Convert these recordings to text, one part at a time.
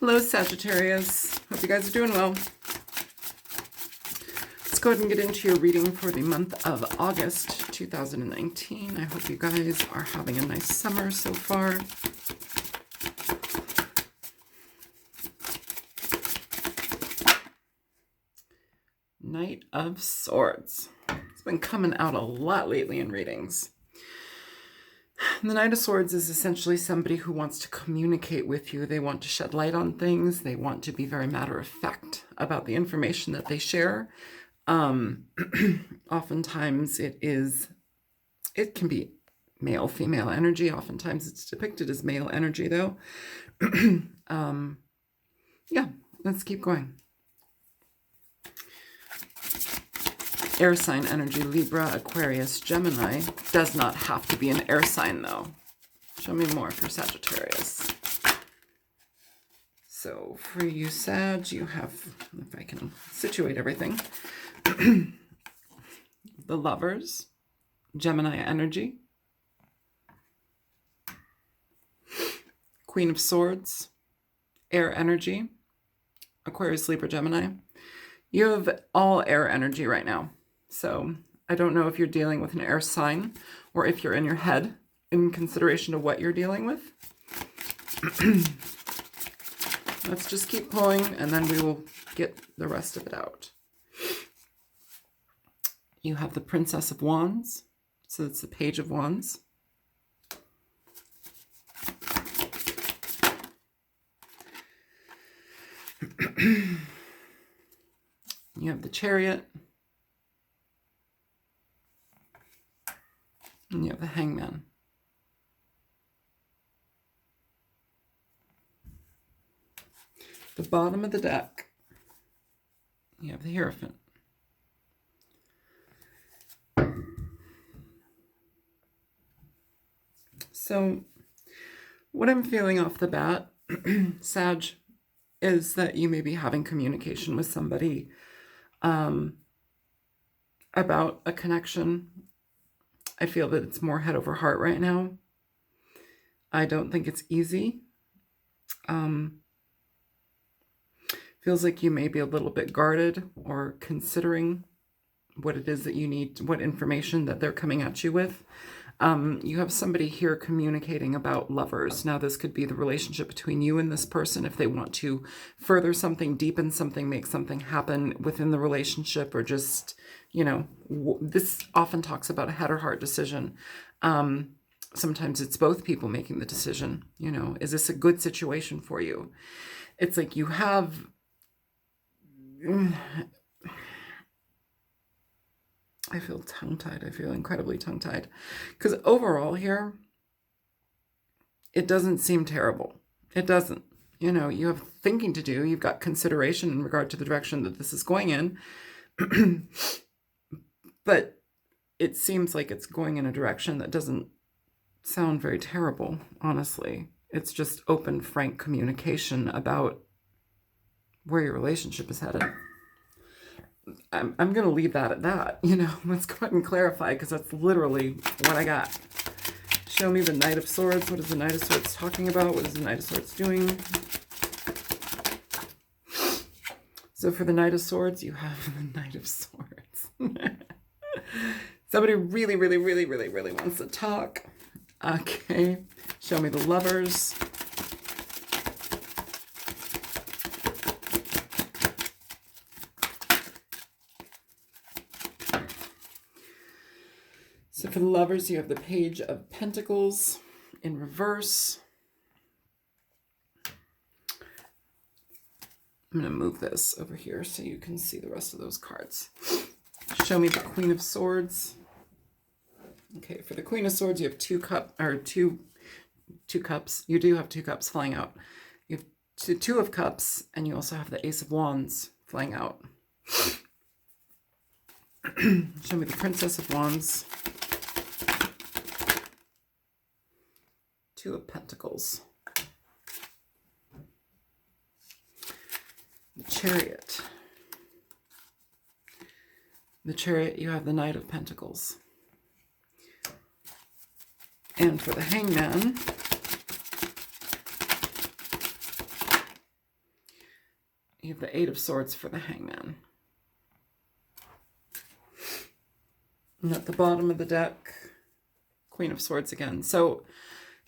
Hello, Sagittarius. Hope you guys are doing well. Let's go ahead and get into your reading for the month of August 2019. I hope you guys are having a nice summer so far. Knight of Swords. It's been coming out a lot lately in readings. The Knight of Swords is essentially somebody who wants to communicate with you. They want to shed light on things. They want to be very matter of fact about the information that they share. Oftentimes it can be male, female energy. Oftentimes it's depicted as male energy though. Yeah, let's keep going. Air sign energy, Libra, Aquarius, Gemini. Does not have to be an air sign though. Show me more for Sagittarius. So for you, Sag, you have, if I can situate everything, the Lovers, Gemini energy, Queen of Swords, air energy, Aquarius, Libra, Gemini. You have all air energy right now. So I don't know if you're dealing with an air sign or if you're in your head in consideration of what you're dealing with. Let's just keep pulling and then we will get the rest of it out. You have the Princess of Wands. So it's the Page of Wands. You have the Chariot. And you have the Hangman. The bottom of the deck, you have the Hierophant. So what I'm feeling off the bat, Sag, is that you may be having communication with somebody about a connection. I feel that it's more head over heart right now. I don't think it's easy. Feels like you may be a little bit guarded or considering what it is that you need, what information that they're coming at you with. You have somebody here communicating about lovers. Now, this could be the relationship between you and this person if they want to further something, deepen something, make something happen within the relationship, or just, you know, this often talks about a head or heart decision. Sometimes it's both people making the decision. You know, is this a good situation for you? It's like you have... I feel tongue-tied. I feel incredibly tongue-tied. Because overall here, it doesn't seem terrible. It doesn't. You know, you have thinking to do. You've got consideration in regard to the direction that this is going in. But it seems like it's going in a direction that doesn't sound very terrible, honestly. It's just open, frank communication about where your relationship is headed. I'm going to leave that at that, you know. Let's go ahead and clarify, because that's literally what I got. Show me the Knight of Swords. What is the Knight of Swords talking about? What is the Knight of Swords doing? So for the Knight of Swords, you have the Knight of Swords. Somebody really, really, really, really, really wants to talk. Okay. Show me the Lovers. So for the Lovers, you have the Page of Pentacles in reverse. I'm going to move this over here so you can see the rest of those cards. Show me the Queen of Swords. Okay, for the Queen of Swords, you have two cups. You do have two cups flying out. You have two of Cups, and you also have the Ace of Wands flying out. Show me the Princess of Wands. Two of Pentacles. The Chariot. The Chariot, you have the Knight of Pentacles. And for the Hangman, You have the Eight of Swords for the Hangman. And at the bottom of the deck, Queen of Swords again. So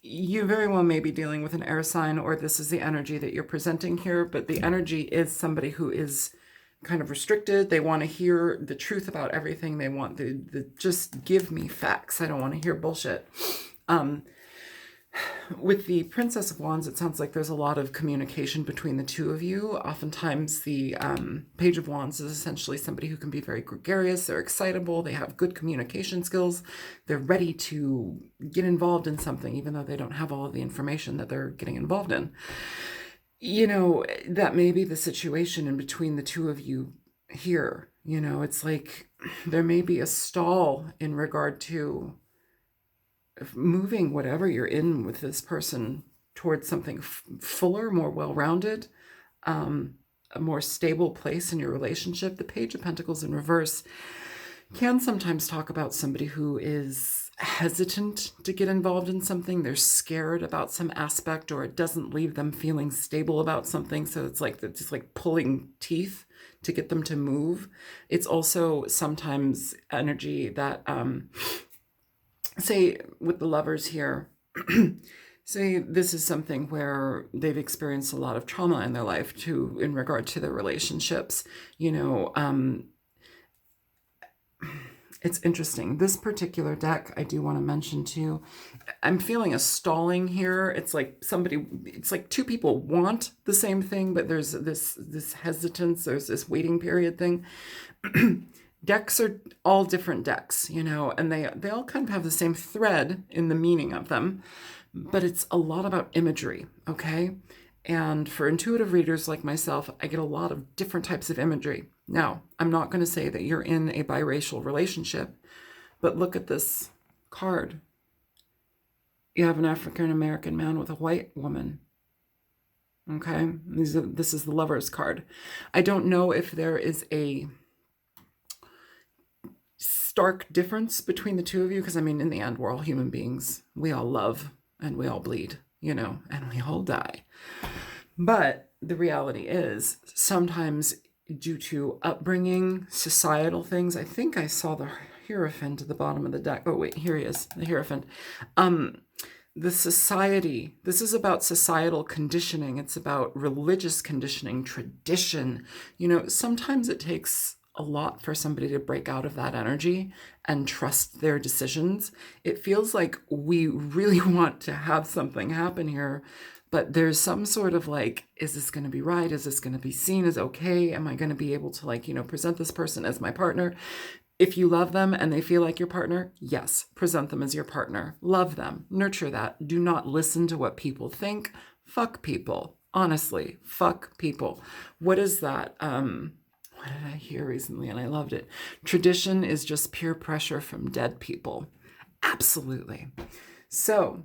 you very well may be dealing with an air sign, or this is the energy that you're presenting here, but the energy is somebody who is kind of restricted. They want to hear the truth about everything. They want the just give me facts. I don't want to hear bullshit. With the Princess of Wands, it sounds like there's a lot of communication between the two of you. Oftentimes the Page of Wands is essentially somebody who can be very gregarious. They're excitable. They have good communication skills. They're ready to get involved in something, even though they don't have all of the information that they're getting involved in. You know, that may be the situation in between the two of you here. You know, it's like there may be a stall in regard to moving whatever you're in with this person towards something fuller, more well-rounded, a more stable place in your relationship. The Page of Pentacles in reverse can sometimes talk about somebody who is hesitant to get involved in something. They're scared about some aspect, or it doesn't leave them feeling stable about something. So it's like pulling teeth to get them to move. It's also sometimes energy that say with the Lovers here, say this is something where they've experienced a lot of trauma in their life too, in regard to their relationships. You know, it's interesting. This particular deck, I do want to mention too, I'm feeling a stalling here. It's like it's like two people want the same thing, but there's this hesitance, there's this waiting period thing. Decks are all different decks, you know, and they all kind of have the same thread in the meaning of them, but it's a lot about imagery, okay? And for intuitive readers like myself, I get a lot of different types of imagery. Now, I'm not going to say that you're in a biracial relationship, but look at this card. You have an African-American man with a white woman. Okay? This is the Lovers card. I don't know if there is a stark difference between the two of you, because I mean, in the end, we're all human beings. We all love and we all bleed, you know, and we all die. But the reality is sometimes due to upbringing, societal things, I think I saw the Hierophant at the bottom of the deck. Oh wait, here he is, the Hierophant. The society, this is about societal conditioning. It's about religious conditioning, tradition. You know, sometimes it takes a lot for somebody to break out of that energy and trust their decisions. It feels like we really want to have something happen here, but there's some sort of like, is this going to be right? Is this going to be seen as okay? Am I going to be able to, like, you know, present this person as my partner? If you love them and they feel like your partner, yes, present them as your partner. Love them, nurture that. Do not listen to what people think. Fuck people. Honestly, fuck people. What is that? What did I hear recently? And I loved it. Tradition is just peer pressure from dead people. Absolutely. So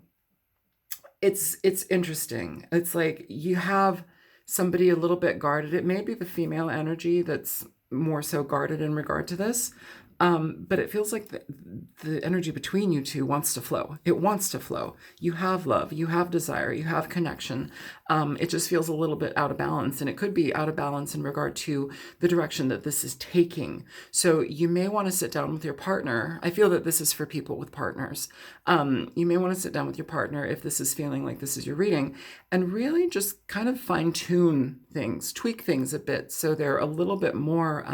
it's interesting. It's like you have somebody a little bit guarded. It may be the female energy that's more so guarded in regard to this. But it feels like the energy between you two wants to flow. It wants to flow. You have love, you have desire, you have connection. It just feels a little bit out of balance, and it could be out of balance in regard to the direction that this is taking. So you may want to sit down with your partner. I feel that this is for people with partners. You may want to sit down with your partner if this is feeling like this is your reading, and really just kind of fine tune things, tweak things a bit so they're a little bit more,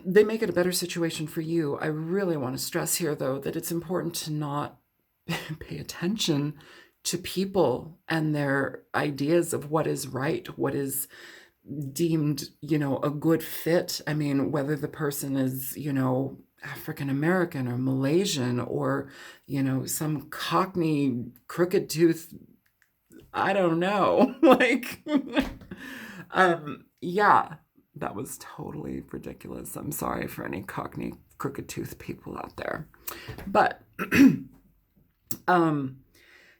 they make it a better situation for you. I really want to stress here, though, that it's important to not pay attention to people and their ideas of what is right, what is deemed, you know, a good fit. I mean, whether the person is, you know, African American or Malaysian or, you know, some Cockney crooked tooth, I don't know. Like, yeah. That was totally ridiculous. I'm sorry for any Cockney crooked tooth people out there. But, you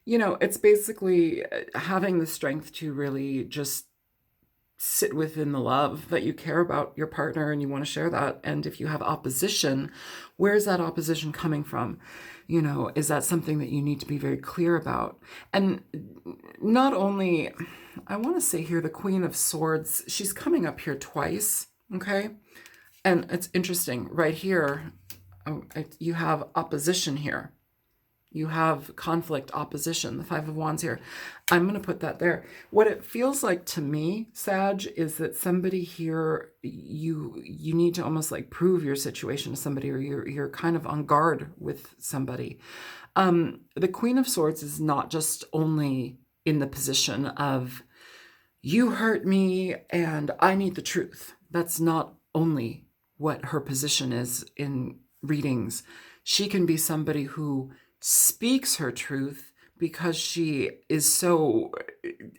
know, it's basically having the strength to really just sit within the love that you care about your partner and you want to share that. And if you have opposition, where's that opposition coming from? You know, is that something that you need to be very clear about? And not only, I want to say here, the Queen of Swords, she's coming up here twice, okay? And it's interesting, right here, you have opposition here. You have conflict, opposition, the Five of Wands here. I'm going to put that there. What it feels like to me, Sag, is that somebody here, you need to almost like prove your situation to somebody, or you're kind of on guard with somebody. The Queen of Swords is not just only in the position of, you hurt me and I need the truth. That's not only what her position is in readings. She can be somebody who speaks her truth because she is so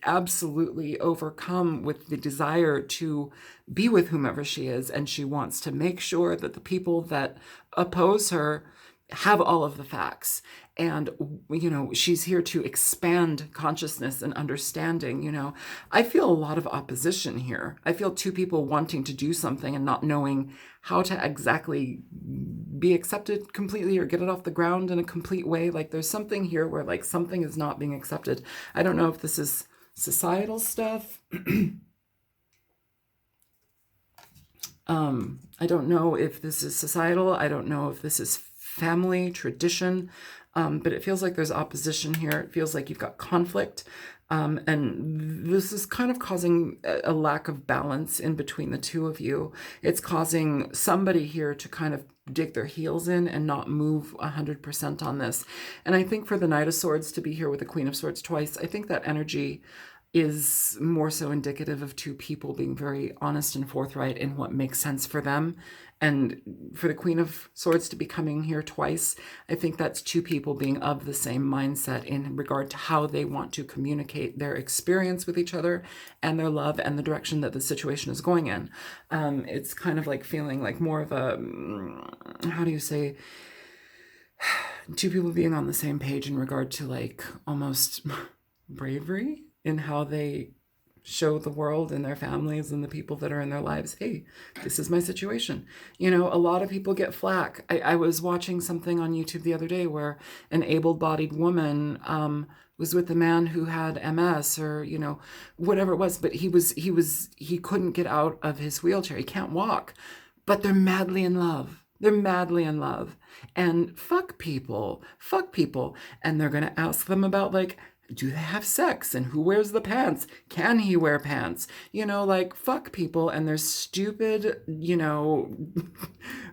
absolutely overcome with the desire to be with whomever she is, and she wants to make sure that the people that oppose her have all of the facts. And, you know, she's here to expand consciousness and understanding. You know, I feel a lot of opposition here. I feel two people wanting to do something and not knowing how to exactly be accepted completely or get it off the ground in a complete way. Like there's something here where like something is not being accepted. I don't know if this is societal stuff. I don't know if this is societal. I don't know if this is family, tradition, but it feels like there's opposition here. It feels like you've got conflict, and this is kind of causing a lack of balance in between the two of you. It's causing somebody here to kind of dig their heels in and not move 100% on this. And I think for the Knight of Swords to be here with the Queen of Swords twice, I think that energy is more so indicative of two people being very honest and forthright in what makes sense for them. And for the Queen of Swords to be coming here twice, I think that's two people being of the same mindset in regard to how they want to communicate their experience with each other and their love and the direction that the situation is going in. It's kind of like feeling like more of a, how do you say, two people being on the same page in regard to like almost bravery in how they show the world and their families and the people that are in their lives, hey, this is my situation. You know, a lot of people get flack. I was watching something on YouTube the other day where an able-bodied woman was with a man who had MS or, you know, whatever it was, but he couldn't get out of his wheelchair. He can't walk, but they're madly in love. They're madly in love. And fuck people. And they're going to ask them about like, do they have sex and who wears the pants? Can he wear pants? You know, like fuck people and their stupid, you know,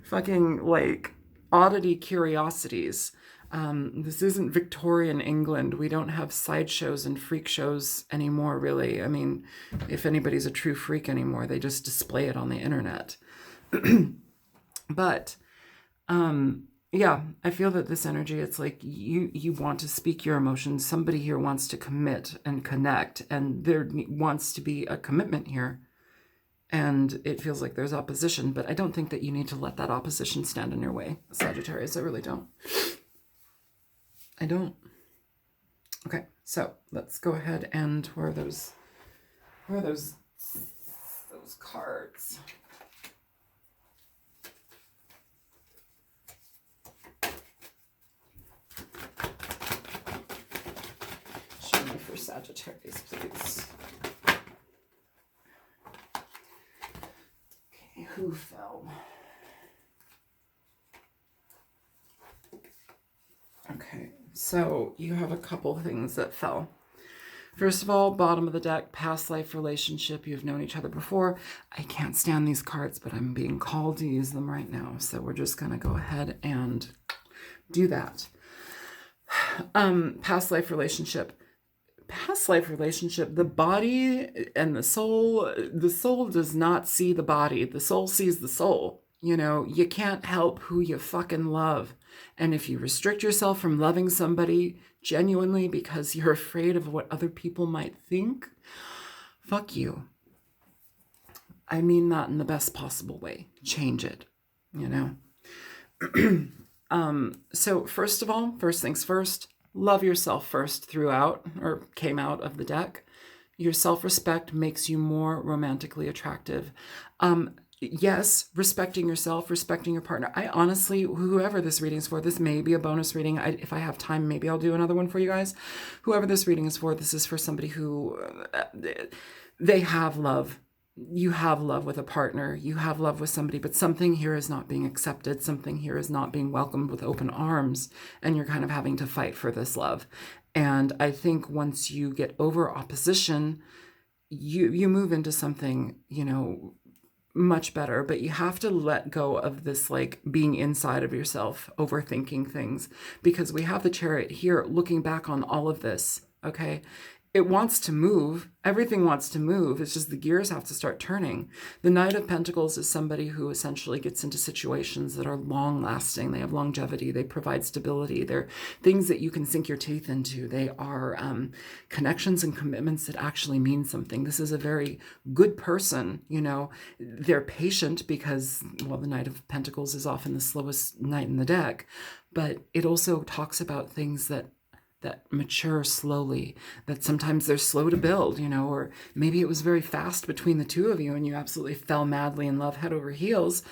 fucking like oddity curiosities. This isn't Victorian England. We don't have sideshows and freak shows anymore, really. I mean, if anybody's a true freak anymore, they just display it on the internet. But, yeah, I feel that this energy, it's like you want to speak your emotions. Somebody here wants to commit and connect, and there wants to be a commitment here. And it feels like there's opposition, but I don't think that you need to let that opposition stand in your way, Sagittarius. I really don't. I don't. Okay, so let's go ahead and where are those cards? For Sagittarius, please. Okay, who fell? Okay, so you have a couple things that fell. First of all, bottom of the deck, past life relationship. You've known each other before. I can't stand these cards, but I'm being called to use them right now. So we're just going to go ahead and do that. Past life relationship. Past life relationship, the body and the soul does not see the body. The soul sees the soul. You know, you can't help who you fucking love. And if you restrict yourself from loving somebody genuinely because you're afraid of what other people might think, fuck you. I mean that in the best possible way. Change it, you know? So first of all, first things first, love yourself first throughout, or came out of the deck. Your self-respect makes you more romantically attractive. yes, respecting yourself, respecting your partner. I honestly, whoever this reading is for, this may be a bonus reading. If I have time, maybe I'll do another one for you guys. Whoever this reading is for, this is for somebody who they have love. You have love with a partner. You have love with somebody, but something here is not being accepted. Something here is not being welcomed with open arms, and you're kind of having to fight for this love. And I think once you get over opposition, you move into something, much better. But you have to let go of this, like, being inside of yourself, overthinking things, because we have the Chariot here looking back on all of this. Okay. It wants to move. Everything wants to move. It's just the gears have to start turning. The Knight of Pentacles is somebody who essentially gets into situations that are long lasting. They have longevity. They provide stability. They're things that you can sink your teeth into. They are connections and commitments that actually mean something. This is a very good person. They're patient because, well, the Knight of Pentacles is often the slowest knight in the deck, but it also talks about things that mature slowly, that sometimes they're slow to build, or maybe it was very fast between the two of you and you absolutely fell madly in love head over heels.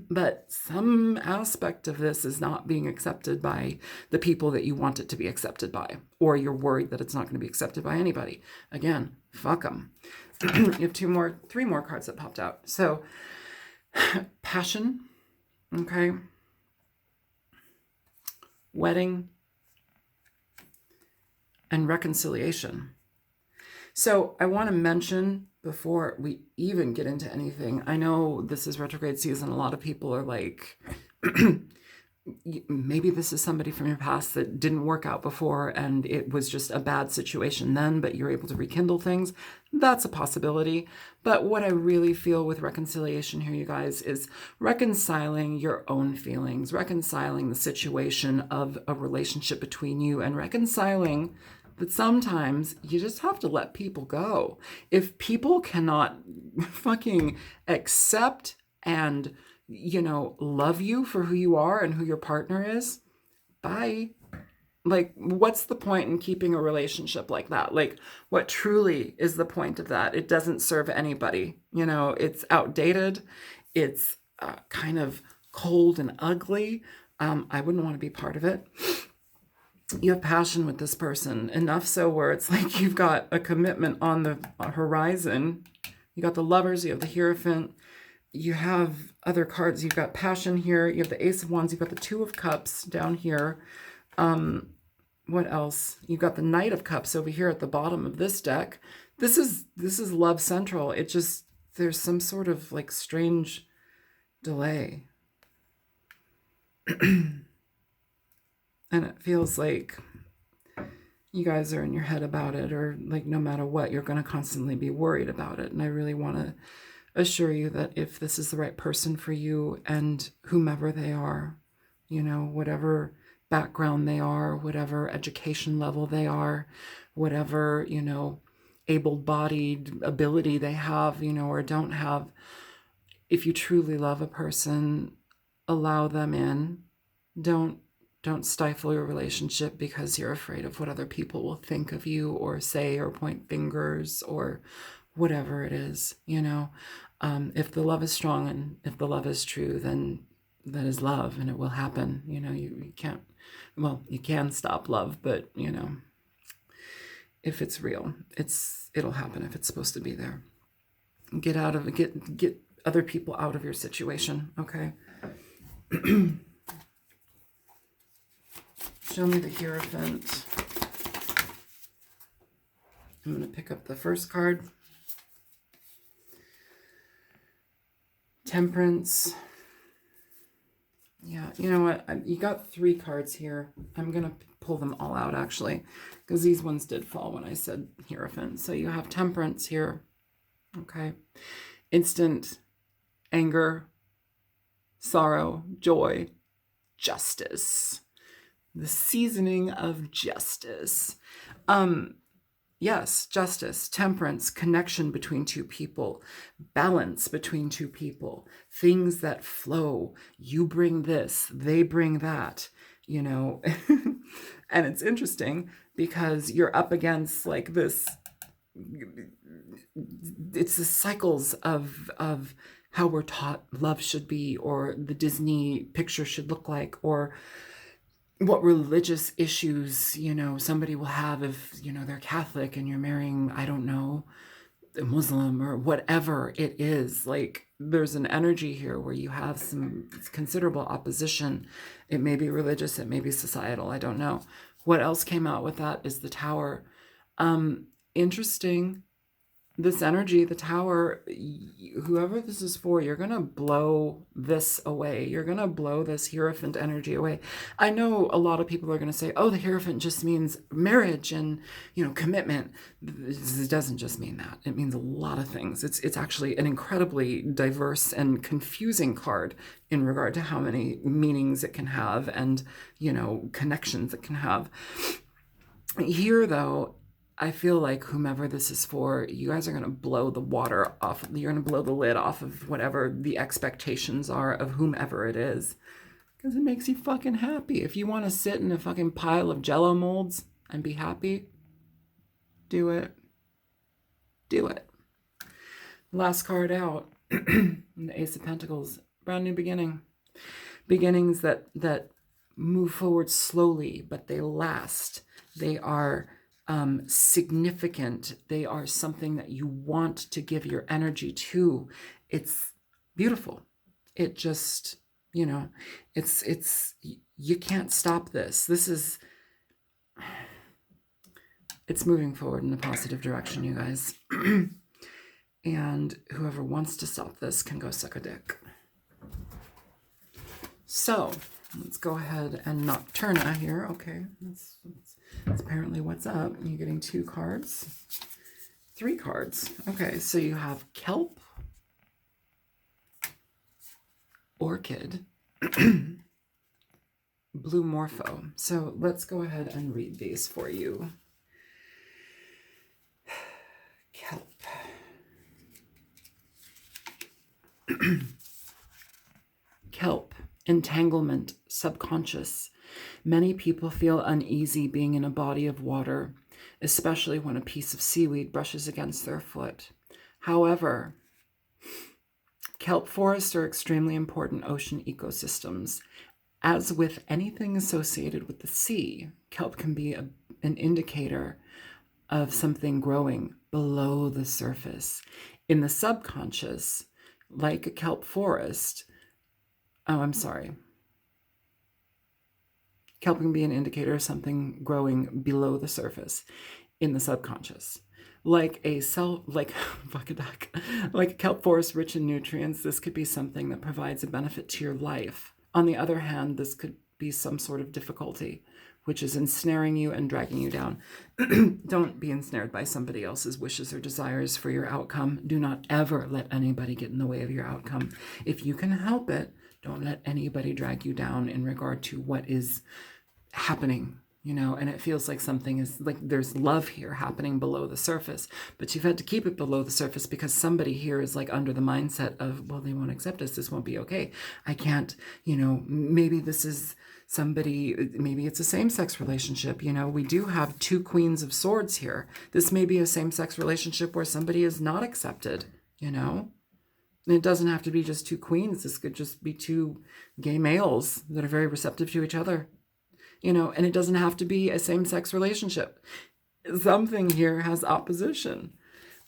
But some aspect of this is not being accepted by the people that you want it to be accepted by, or you're worried that it's not going to be accepted by anybody. Again, fuck them. You have three more cards that popped out. So passion, okay, wedding, and reconciliation. So I want to mention before we even get into anything, I know this is retrograde season. A lot of people are like, maybe this is somebody from your past that didn't work out before and it was just a bad situation then, but you're able to rekindle things. That's a possibility. But what I really feel with reconciliation here, you guys, is reconciling your own feelings, reconciling the situation of a relationship between you, and reconciling that sometimes you just have to let people go. If people cannot fucking accept and, love you for who you are and who your partner is, bye. Like, what's the point in keeping a relationship like that? Like, what truly is the point of that? It doesn't serve anybody. It's outdated. It's kind of cold and ugly. I wouldn't want to be part of it. You have passion with this person, enough so where it's like you've got a commitment on the horizon. You got the Lovers, you have the Hierophant, you have other cards. You've got passion here, you have the Ace of Wands, you've got the Two of Cups down here. What else? You've got the Knight of Cups over here at the bottom of this deck. This is love central. It just, there's some sort of like strange delay. And it feels like you guys are in your head about it, or like no matter what, you're going to constantly be worried about it. And I really want to assure you that if this is the right person for you, and whomever they are, whatever background they are, whatever education level they are, whatever, able-bodied ability they have, or don't have, if you truly love a person, allow them in. Don't stifle your relationship because you're afraid of what other people will think of you or say or point fingers or whatever it is, If the love is strong and if the love is true, then that is love and it will happen. You can't, well, you can stop love, but, if it's real, it'll happen if it's supposed to be there. Get other people out of your situation, okay? Show me the Hierophant. I'm going to pick up the first card. Temperance. Yeah, you know what? You got three cards here. I'm going to pull them all out, actually, because these ones did fall when I said Hierophant. So you have Temperance here. Okay. Instant anger, sorrow, joy, justice. The seasoning of justice. Yes, justice, temperance, connection between two people, balance between two people, things that flow. You bring this, they bring that, And it's interesting because you're up against like this, it's the cycles of how we're taught love should be, or the Disney picture should look like, or what religious issues, somebody will have if, they're Catholic and you're marrying, I don't know, a Muslim or whatever it is. Like, there's an energy here where you have some considerable opposition. It may be religious, it may be societal, I don't know. What else came out with that is the Tower. Interesting. This energy, the Tower, whoever this is for, you're going to blow this away. You're going to blow this Hierophant energy away. I know a lot of people are going to say, oh, the Hierophant just means marriage and, commitment. It doesn't just mean that. It means a lot of things. It's actually an incredibly diverse and confusing card in regard to how many meanings it can have and, connections it can have. Here, though, I feel like whomever this is for, you guys are going to blow the water off. You're going to blow the lid off of whatever the expectations are of whomever it is. Because it makes you fucking happy. If you want to sit in a fucking pile of Jell-O molds and be happy, do it. Do it. Last card out. The Ace of Pentacles. Brand new beginning. Beginnings that move forward slowly, but they last. They are significant. They are something that you want to give your energy to. It's beautiful. It just, it's you can't stop this. It's moving forward in a positive direction, you guys. And whoever wants to stop this can go suck a dick. So let's go ahead and Nocturna here. Okay, that's apparently what's up. You're getting 2 cards. 3 cards. Okay, so you have Kelp, Orchid, Blue Morpho. So let's go ahead and read these for you. Kelp. Kelp. Entanglement, subconscious. Many people feel uneasy being in a body of water, especially when a piece of seaweed brushes against their foot. However, kelp forests are extremely important ocean ecosystems. As with anything associated with the sea, kelp can be an indicator of something growing below the surface. In the subconscious, like a kelp forest, kelp can be an indicator of something growing below the surface in the subconscious. Like a kelp forest rich in nutrients, this could be something that provides a benefit to your life. On the other hand, this could be some sort of difficulty, which is ensnaring you and dragging you down. Don't be ensnared by somebody else's wishes or desires for your outcome. Do not ever let anybody get in the way of your outcome. If you can help it, don't let anybody drag you down in regard to what is happening, and it feels like something is like there's love here happening below the surface, but you've had to keep it below the surface because somebody here is like under the mindset of, well, they won't accept us. This won't be okay. I can't, maybe this is somebody, maybe it's a same-sex relationship. We do have 2 Queens of Swords here. This may be a same-sex relationship where somebody is not accepted, It doesn't have to be just 2 queens. This could just be 2 gay males that are very receptive to each other, and it doesn't have to be a same-sex relationship. Something here has opposition,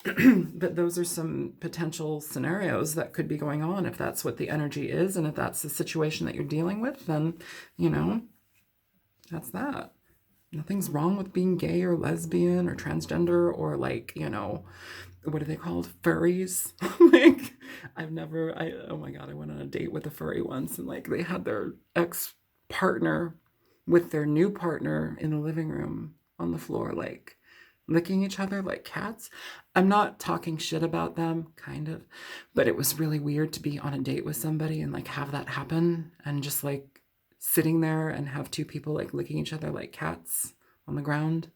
but those are some potential scenarios that could be going on. If that's what the energy is, and if that's the situation that you're dealing with, then, that's that. Nothing's wrong with being gay or lesbian or transgender or what are they called? Furries. Oh my God, I went on a date with a furry once, and they had their ex-partner with their new partner in the living room on the floor, licking each other like cats. I'm not talking shit about them, kind of, but it was really weird to be on a date with somebody and have that happen, and just sitting there and have 2 people licking each other like cats on the ground.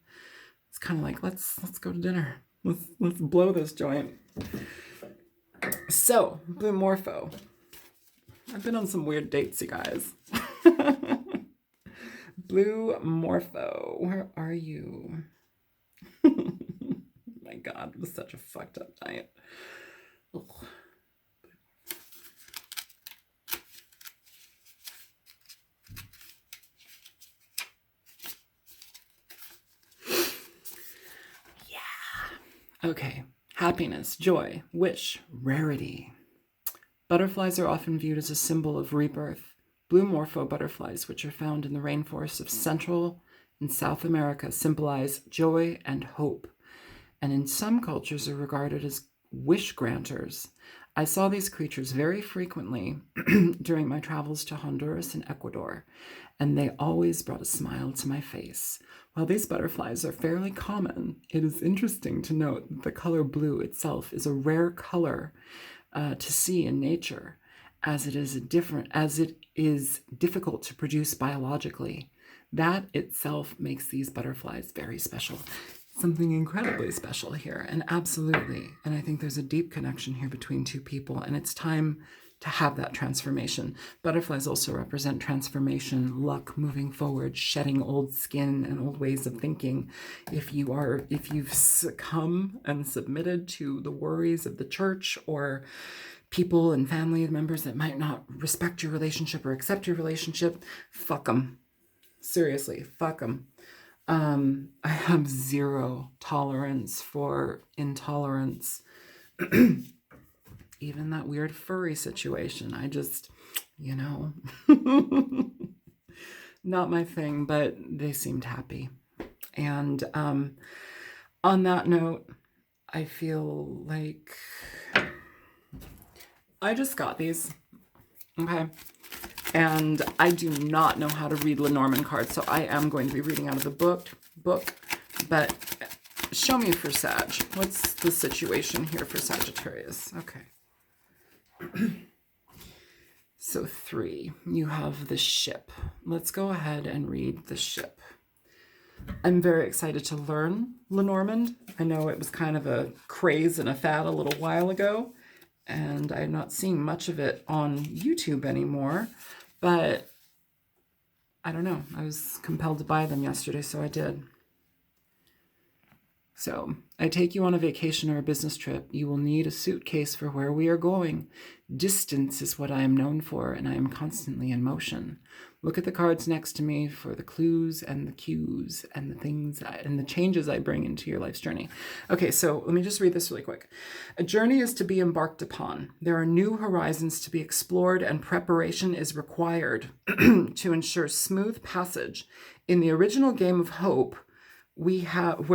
It's kind of let's go to dinner. Let's blow this joint. So, Blue Morpho. I've been on some weird dates, you guys. Blue Morpho, where are you? My God, it was such a fucked up night. Ugh. Okay. Happiness, joy, wish, rarity. Butterflies are often viewed as a symbol of rebirth. Blue morpho butterflies, which are found in the rainforests of Central and South America, symbolize joy and hope, and in some cultures are regarded as wish granters. I saw these creatures very frequently during my travels to Honduras and Ecuador, and they always brought a smile to my face. While these butterflies are fairly common, it is interesting to note that the color blue itself is a rare color to see in nature, as it is difficult to produce biologically. That itself makes these butterflies very special. Something incredibly special here, and absolutely. And I think there's a deep connection here between two people, and it's time to have that transformation. Butterflies also represent transformation, luck, moving forward, shedding old skin and old ways of thinking. If you've succumbed and submitted to the worries of the church or people and family members that might not respect your relationship or accept your relationship, fuck them. Seriously, fuck them. I have zero tolerance for intolerance. Even that weird furry situation, I just, not my thing, but they seemed happy. And on that note, I feel like I just got these, okay? And I do not know how to read Lenormand cards, so I am going to be reading out of the book. But show me for Sag. What's the situation here for Sagittarius? Okay. So 3, you have the ship. Let's go ahead and read the ship. I'm very excited to learn Lenormand. I know it was kind of a craze and a fad a little while ago, and I'm not seeing much of it on YouTube anymore, but I don't know. I was compelled to buy them yesterday, so I did. So, I take you on a vacation or a business trip. You will need a suitcase for where we are going. Distance is what I am known for, and I am constantly in motion. Look at the cards next to me for the clues and the cues and the things and the changes I bring into your life's journey. Okay, so let me just read this really quick. A journey is to be embarked upon. There are new horizons to be explored, and preparation is required to ensure smooth passage. In the original Game of Hope, we have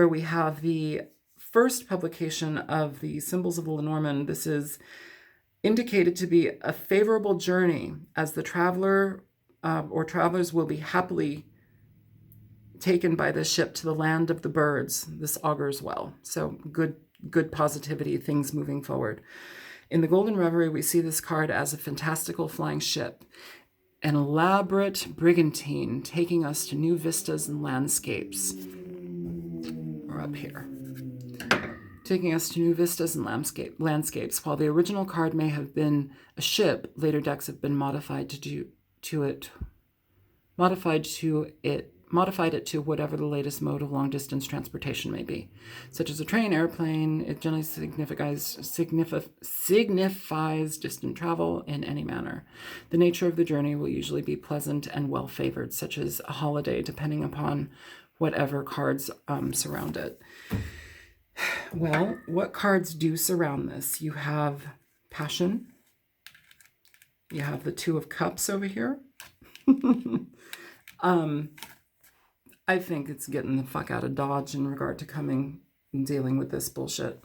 the first publication of the Symbols of the Lenormand. This is indicated to be a favorable journey, as the traveler or travelers will be happily taken by the ship to the land of the birds. This augurs well. So good positivity, things moving forward. In the Golden Reverie, we see this card as a fantastical flying ship, an elaborate brigantine taking us to new vistas and landscapes. We're up here. Taking us to new vistas and landscapes. While the original card may have been a ship, later decks have been modified it to whatever the latest mode of long-distance transportation may be, such as a train, airplane. It generally signifies distant travel in any manner. The nature of the journey will usually be pleasant and well-favored, such as a holiday, depending upon whatever cards surround it. Well, what cards do surround this? You have passion. You have the 2 of Cups over here. I think it's getting the fuck out of Dodge in regard to coming and dealing with this bullshit.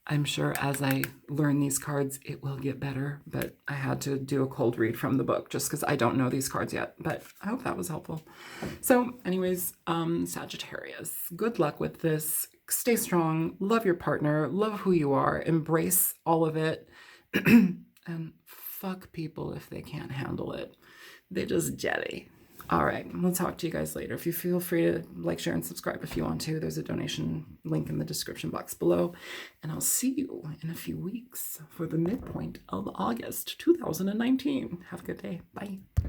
I'm sure as I learn these cards, it will get better, but I had to do a cold read from the book just because I don't know these cards yet, but I hope that was helpful. So anyways, Sagittarius, good luck with this. Stay strong, love your partner, love who you are, embrace all of it, and fuck people if they can't handle it. They're just jelly. All right, we'll talk to you guys later. If you feel free to like, share, and subscribe if you want to. There's a donation link in the description box below. And I'll see you in a few weeks for the midpoint of August 2019. Have a good day. Bye.